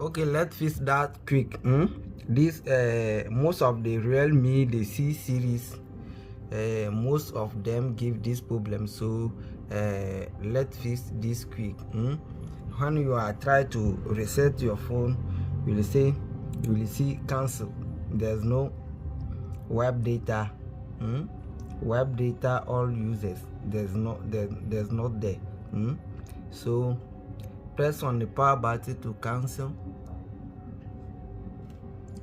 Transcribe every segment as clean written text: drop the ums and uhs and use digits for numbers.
Okay, let's fix that quick. This most of the Realme, the C series, most of them give this problem. So let's fix this quick. When you are trying to reset your phone, you will see cancel. There's no web data. Web data all users. There's not there. So press on the power button to cancel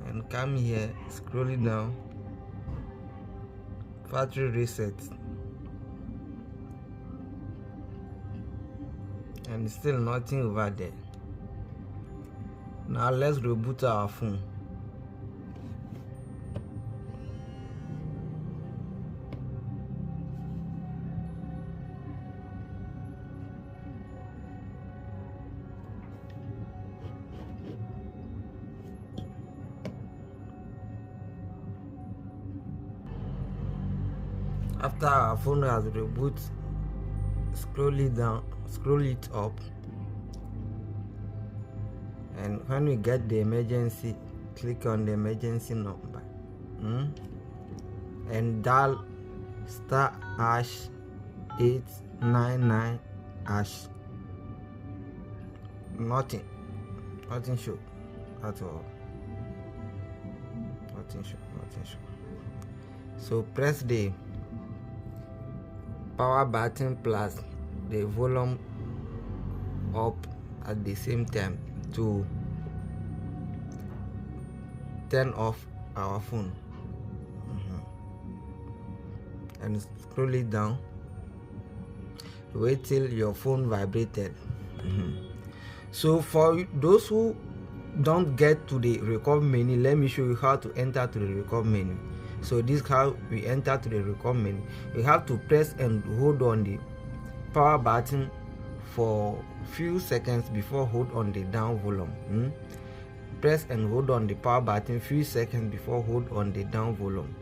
and come here, scrolling down, factory reset, and still nothing over there. Now let's reboot our phone. After our phone has reboot, scroll it down, scroll it up, and when we get the emergency, click on the emergency number, and dial *899#. Nothing show at all. Nothing show. So press the power button plus the volume up at the same time to turn off our phone, and scroll it down. Wait till your phone vibrated. So for those who don't get to the record menu, let me show you how to enter to the record menu. So this is how we enter to the record menu. We have to press and hold on the power button for few seconds before hold on the down volume. Press and hold on the power button few seconds before hold on the down volume,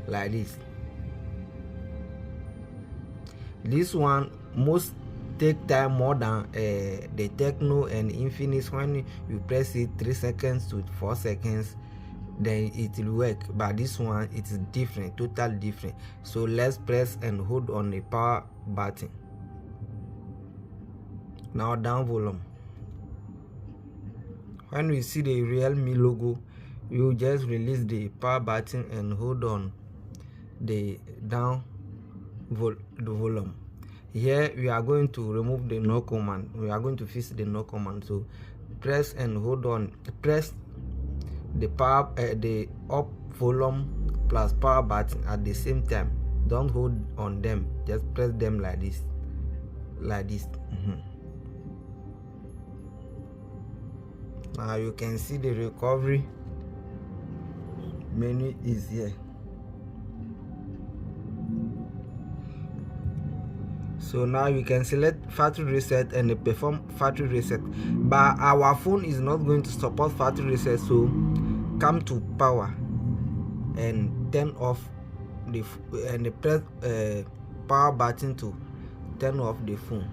like this. This one most take time more than the TECNO and INFINIX. When you press it 3 seconds to 4 seconds, then it will work, but this one it is different, totally different. So let's press and hold on the power button. Now down volume. When we see the Realme logo, you just release the power button and hold on the down volume. Here we are going to remove the no command. We are going to fix the no command. So press and hold on. Press the power, the up volume plus power button at the same time. Don't hold on them. Just press them like this, Now you can see the recovery menu is here. So now you can select factory reset and perform factory reset, but our phone is not going to support factory reset. So come to power and turn off the press power button to turn off the phone.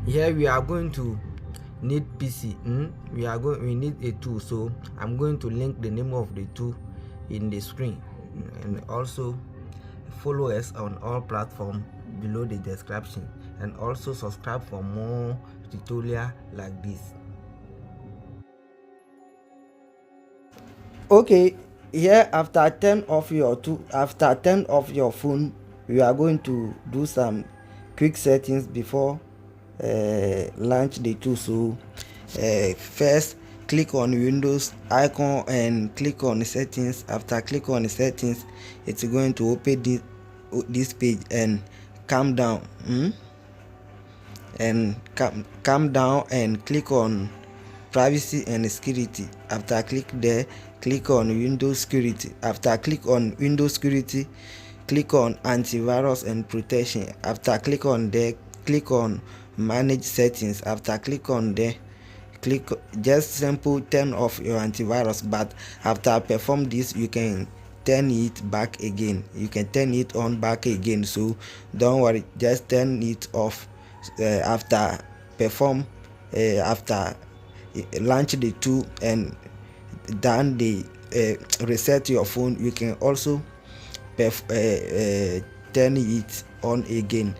Here we are going to need PC. We need a tool, so I'm going to link the name of the tool in the screen, and also follow us on all platforms below the description, and also subscribe for more tutorial like this. Okay, here after turn off your phone, we are going to do some quick settings before launch the tool. So first click on Windows icon and click on settings. After click on settings, it's going to open this page and come down and come down and click on privacy and security. After click there, click on Windows security. After click on Windows security, click on antivirus and protection. After click on there, click on manage settings. After click on there, click just simple turn off your antivirus, but after perform this, you can turn it back again. You can turn it on back again, so don't worry, just turn it off after perform after launch the tool and then they reset your phone, you can also turn it on again.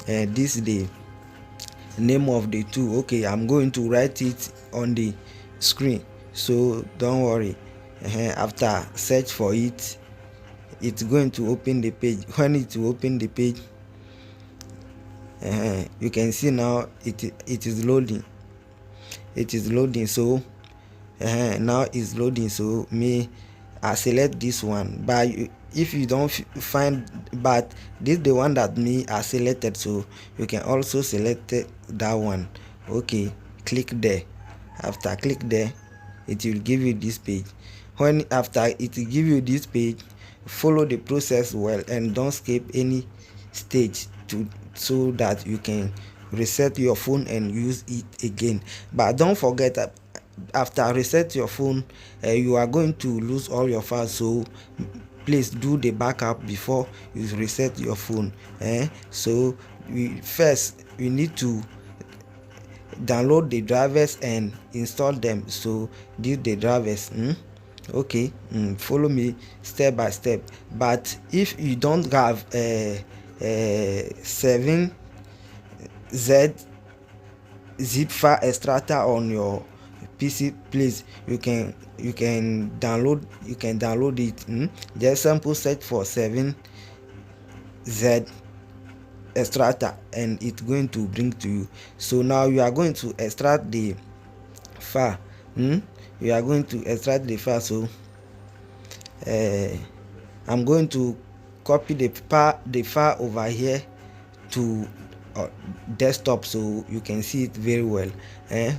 This is the name of the tool. Okay, I'm going to write it on the screen, so don't worry. After search for it, it's going to open the page. When it will open the page, you can see now it is loading. It is loading. So now it's loading. So I select this one, but if you don't find, but this is the one that I selected, so you can also select that one. Okay, click there. After click there, it will give you this page. After it will give you this page, follow the process well and don't skip any stage so that you can reset your phone and use it again. But don't forget that after reset your phone, you are going to lose all your files, so please do the backup before you reset your phone. So we need to download the drivers and install them. So these the drivers. Okay, follow me step by step. But if you don't have 7Z zip file extractor on your PC, please, you can download it. Just simple search for 7Z extractor and it's going to bring to you. So now you are going to extract the file. You are going to extract the file. So I'm going to copy the file over here to desktop so you can see it very well.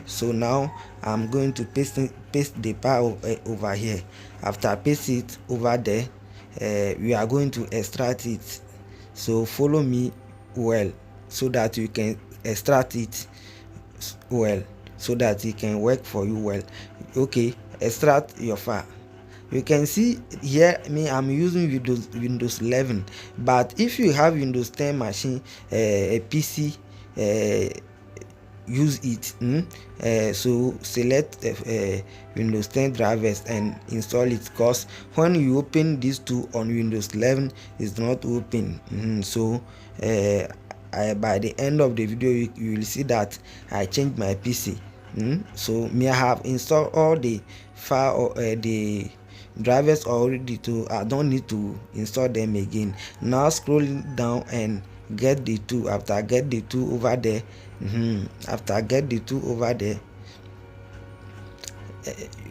So now I'm going to paste the file over here. After paste it over there, we are going to extract it. So follow me well so that you can extract it well, so that it can work for you well. Okay, extract your file. You can see here I'm using Windows 11, but if you have Windows 10 machine, a PC, use it. So select Windows 10 drivers and install it, because when you open these two on Windows 11, it's not open. So by the end of the video, you will see that I changed my PC. So I have installed all the file or the drivers already, to I don't need to install them again. Now scrolling down and get the two. After get the two over there, after get the two over there,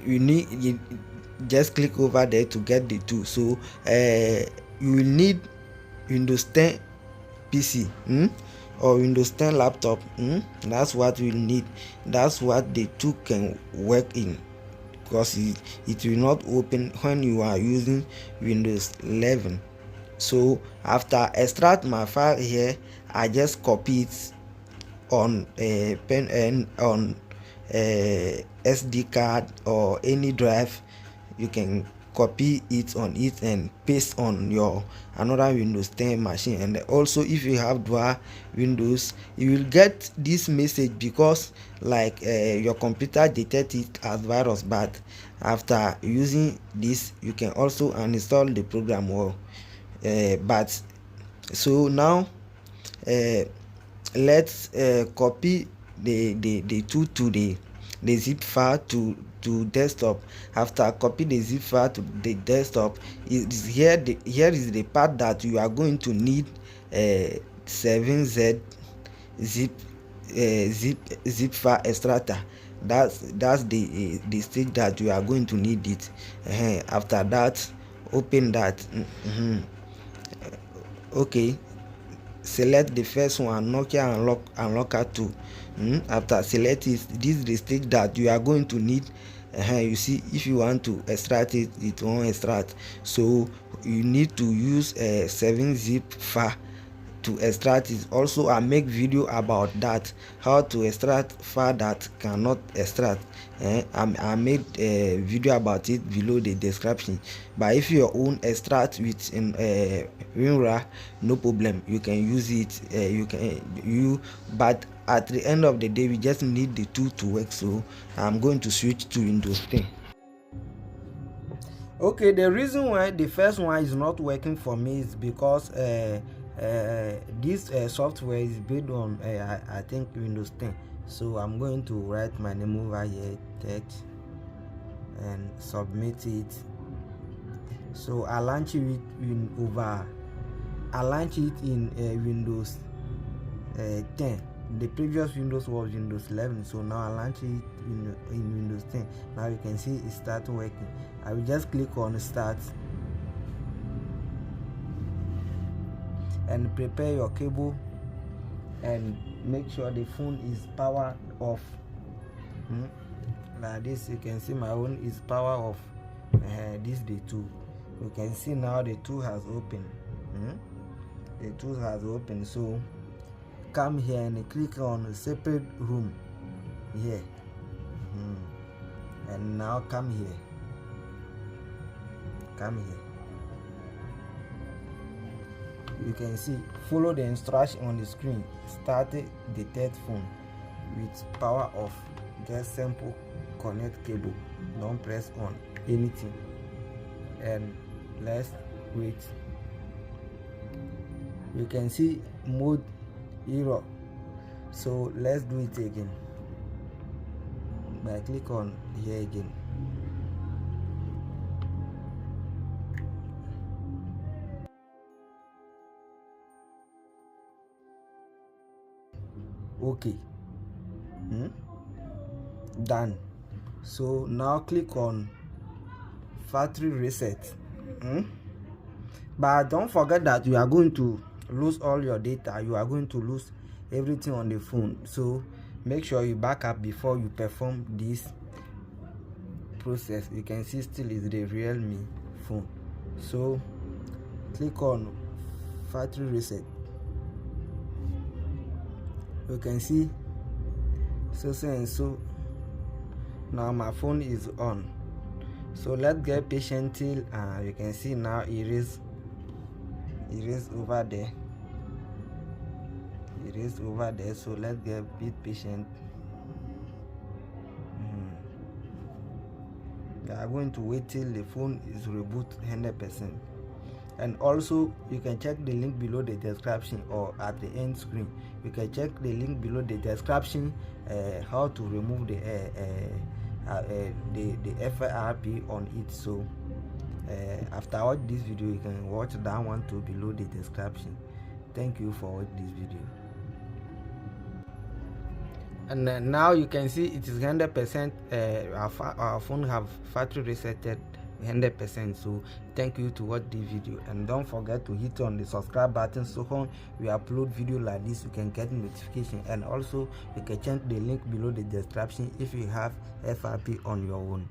you just click over there to get the two. So you will need Windows 10 PC or Windows 10 laptop. That's what we need. That's what the two can work in, because it will not open when you are using Windows 11. So after extract my file here, I just copy it on a pen and on a SD card or any drive. You can copy it on it and paste on your another Windows 10 machine. And also, if you have dual Windows, you will get this message because like your computer detect it as virus, but after using this, you can also uninstall the program well. But so now let's copy the two to the zip file to desktop. After copy the zip file to the desktop, here is the part that you are going to need 7Z zip file extractor. That's the stage that you are going to need it. After that, open that. Okay, select the first one, Nokia Unlocker 2. After select it, this is the stage that you are going to need. You see, if you want to extract it, it won't extract. So you need to use a 7-zip file to extract it. Also, I make video about that, how to extract file that cannot extract. I made a video about it below the description. But if your own extract with WinRAR, no problem, you can use it. But at the end of the day, we just need the tool to work. So I'm going to switch to Windows 10. Okay, the reason why the first one is not working for me is because this software is built on I think Windows 10. So I'm going to write my name over here, text, and submit it. So I launch it in Windows 10. The previous Windows was Windows 11, so now I launch it in Windows 10. Now you can see it start working. I will just click on start and prepare your cable and make sure the phone is power off. Like this, you can see my own is power off. This the tool. You can see now the tool has opened. The tool has opened. So come here and click on separate room here, and now come here. You can see, follow the instruction on the screen. Start the third phone with power off. Just simple connect cable, don't press on anything, and let's wait. You can see mode error, so let's do it again by click on here again. Okay, done. So now click on factory reset. But don't forget that you are going to lose all your data. You are going to lose everything on the phone, so make sure you back up before you perform this process. You can see still is the Realme phone, so click on factory reset. You can see so now my phone is on. So let's get patient till you can see now it is over there. So let's get a bit patient. We are going to wait till the phone is reboot 100%. And also you can check the link below the description, or at the end screen you can check the link below the description how to remove the FIRP on it. So after watch this video, you can watch that one too below the description. Thank you for watching this video. And now you can see it is 100%. Our phone have factory resetted 100%. So thank you to watch this video, and don't forget to hit on the subscribe button, so when we upload video like this you can get notification. And also you can check the link below the description if you have FIRP on your own.